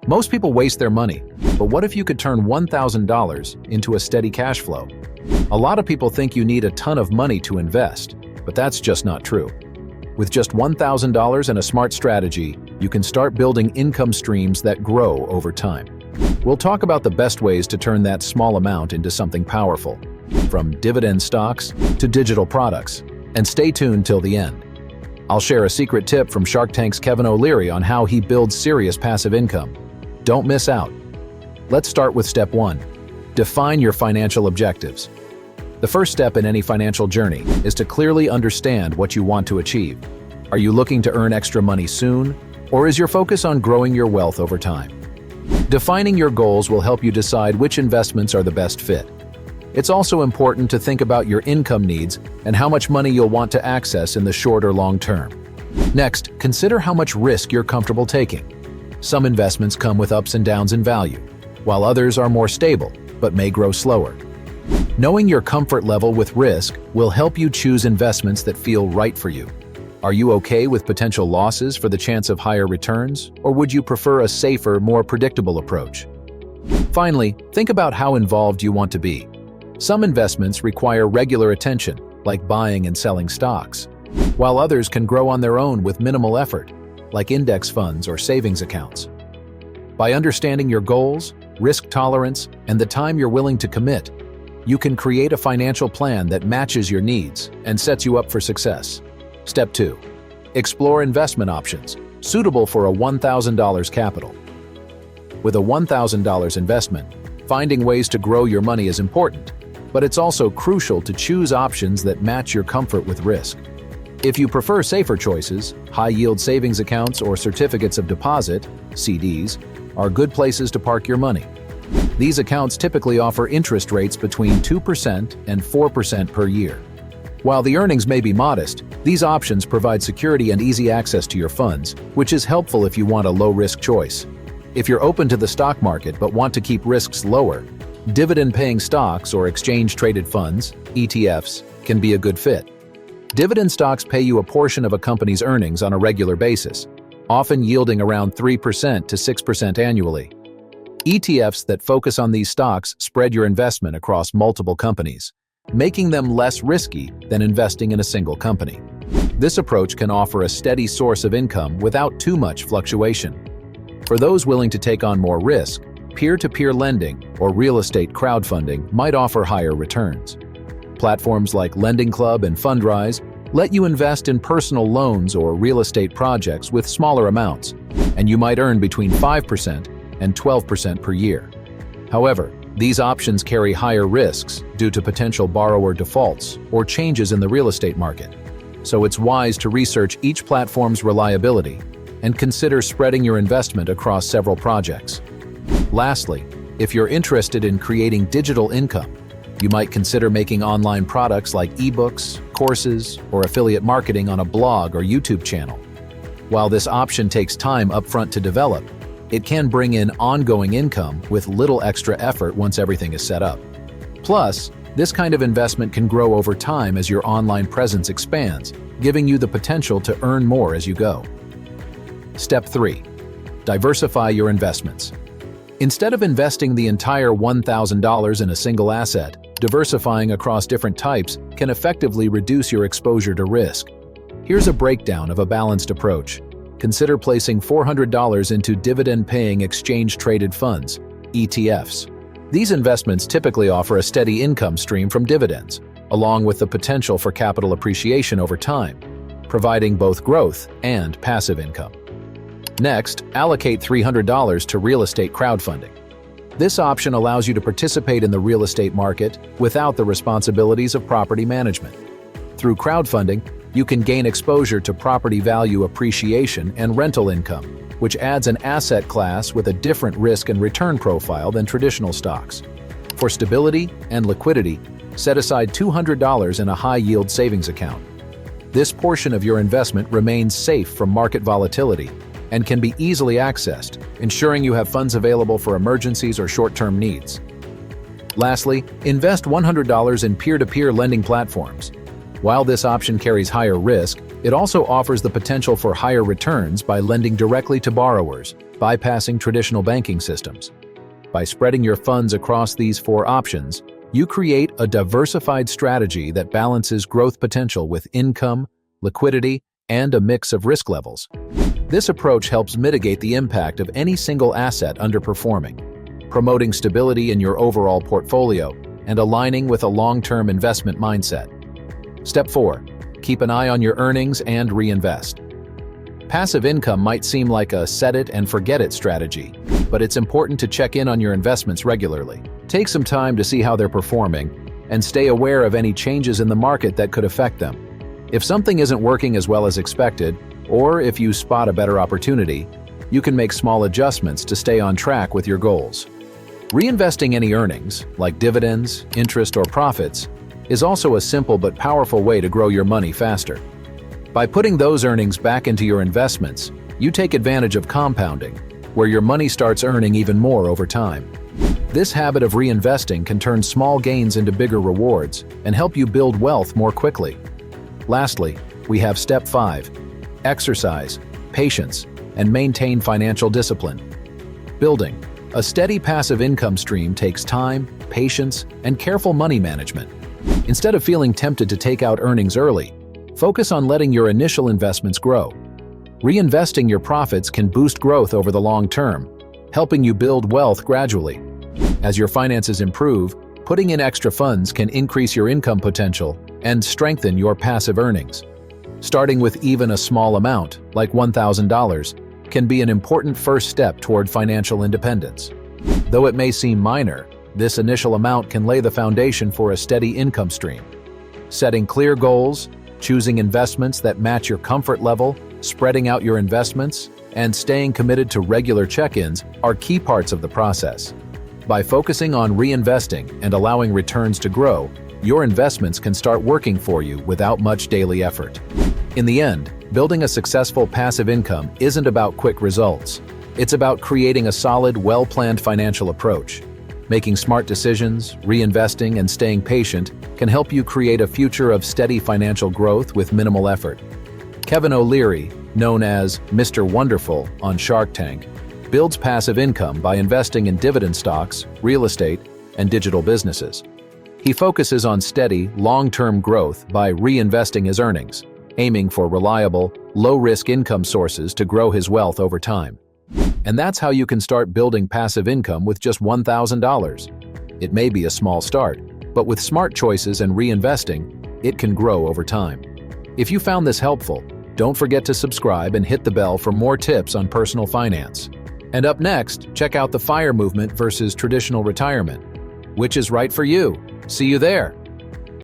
Most people waste their money, but what if you could turn $1,000 into a steady cash flow? A lot of people think you need a ton of money to invest, but that's just not true. With just $1,000 and a smart strategy, you can start building income streams that grow over time. We'll talk about the best ways to turn that small amount into something powerful, from dividend stocks to digital products. And stay tuned till the end. I'll share a secret tip from Shark Tank's Kevin O'Leary on how he builds serious passive income. Don't miss out. Let's start with step 1. Define your financial objectives. The first step in any financial journey is to clearly understand what you want to achieve. Are you looking to earn extra money soon, or is your focus on growing your wealth over time? Defining your goals will help you decide which investments are the best fit. It's also important to think about your income needs and how much money you'll want to access in the short or long term. Next, consider how much risk you're comfortable taking. Some investments come with ups and downs in value, while others are more stable, but may grow slower. Knowing your comfort level with risk will help you choose investments that feel right for you. Are you okay with potential losses for the chance of higher returns, or would you prefer a safer, more predictable approach? Finally, think about how involved you want to be. Some investments require regular attention, like buying and selling stocks, while others can grow on their own with minimal effort, like index funds or savings accounts. By understanding your goals, risk tolerance, and the time you're willing to commit, you can create a financial plan that matches your needs and sets you up for success. Step 2. Explore investment options suitable for a $1,000 capital. With a $1,000 investment, finding ways to grow your money is important, but it's also crucial to choose options that match your comfort with risk. If you prefer safer choices, high-yield savings accounts or certificates of deposit, CDs, are good places to park your money. These accounts typically offer interest rates between 2% and 4% per year. While the earnings may be modest, these options provide security and easy access to your funds, which is helpful if you want a low-risk choice. If you're open to the stock market but want to keep risks lower, dividend-paying stocks or exchange-traded funds, ETFs, can be a good fit. Dividend stocks pay you a portion of a company's earnings on a regular basis, often yielding around 3% to 6% annually. ETFs that focus on these stocks spread your investment across multiple companies, making them less risky than investing in a single company. This approach can offer a steady source of income without too much fluctuation. For those willing to take on more risk, peer-to-peer lending or real estate crowdfunding might offer higher returns. Platforms like Lending Club and Fundrise let you invest in personal loans or real estate projects with smaller amounts, and you might earn between 5% and 12% per year. However, these options carry higher risks due to potential borrower defaults or changes in the real estate market. So it's wise to research each platform's reliability and consider spreading your investment across several projects. Lastly, if you're interested in creating digital income, you might consider making online products like ebooks, courses, or affiliate marketing on a blog or YouTube channel. While this option takes time upfront to develop, it can bring in ongoing income with little extra effort once everything is set up. Plus, this kind of investment can grow over time as your online presence expands, giving you the potential to earn more as you go. Step 3. Diversify your investments. Instead of investing the entire $1,000 in a single asset, diversifying across different types can effectively reduce your exposure to risk. Here's a breakdown of a balanced approach. Consider placing $400 into dividend-paying exchange-traded funds, ETFs. These investments typically offer a steady income stream from dividends, along with the potential for capital appreciation over time, providing both growth and passive income. Next, allocate $300 to real estate crowdfunding. This option allows you to participate in the real estate market without the responsibilities of property management. Through crowdfunding, you can gain exposure to property value appreciation and rental income, which adds an asset class with a different risk and return profile than traditional stocks. For stability and liquidity, set aside $200 in a high-yield savings account. This portion of your investment remains safe from market volatility and can be easily accessed, ensuring you have funds available for emergencies or short-term needs. Lastly, invest $100 in peer-to-peer lending platforms. While this option carries higher risk, It also offers the potential for higher returns by lending directly to borrowers, bypassing traditional banking systems. By spreading your funds across these 4 options, you create a diversified strategy that balances growth potential with income, liquidity, and a mix of risk levels. This approach helps mitigate the impact of any single asset underperforming, promoting stability in your overall portfolio and aligning with a long-term investment mindset. Step 4. Keep an eye on your earnings and reinvest. Passive income might seem like a set-it-and-forget-it strategy, but it's important to check in on your investments regularly. Take some time to see how they're performing and stay aware of any changes in the market that could affect them. If something isn't working as well as expected, or if you spot a better opportunity, you can make small adjustments to stay on track with your goals. Reinvesting any earnings, like dividends, interest, or profits, is also a simple but powerful way to grow your money faster. By putting those earnings back into your investments, you take advantage of compounding, where your money starts earning even more over time. This habit of reinvesting can turn small gains into bigger rewards and help you build wealth more quickly. Lastly, we have Step 5. Exercise, patience, and maintain financial discipline. Building a steady passive income stream takes time, patience, and careful money management. Instead of feeling tempted to take out earnings early, focus on letting your initial investments grow. Reinvesting your profits can boost growth over the long term, helping you build wealth gradually. As your finances improve, putting in extra funds can increase your income potential and strengthen your passive earnings. Starting with even a small amount, like $1,000, can be an important first step toward financial independence. Though it may seem minor, this initial amount can lay the foundation for a steady income stream. Setting clear goals, choosing investments that match your comfort level, spreading out your investments, and staying committed to regular check-ins are key parts of the process. By focusing on reinvesting and allowing returns to grow, your investments can start working for you without much daily effort. In the end, building a successful passive income isn't about quick results. It's about creating a solid, well-planned financial approach. Making smart decisions, reinvesting, and staying patient can help you create a future of steady financial growth with minimal effort. Kevin O'Leary, known as Mr. Wonderful on Shark Tank, builds passive income by investing in dividend stocks, real estate, and digital businesses. He focuses on steady, long-term growth by reinvesting his earnings, aiming for reliable, low-risk income sources to grow his wealth over time. And that's how you can start building passive income with just $1,000. It may be a small start, but with smart choices and reinvesting, it can grow over time. If you found this helpful, don't forget to subscribe and hit the bell for more tips on personal finance. And up next, check out the FIRE movement versus traditional retirement. Which is right for you? See you there!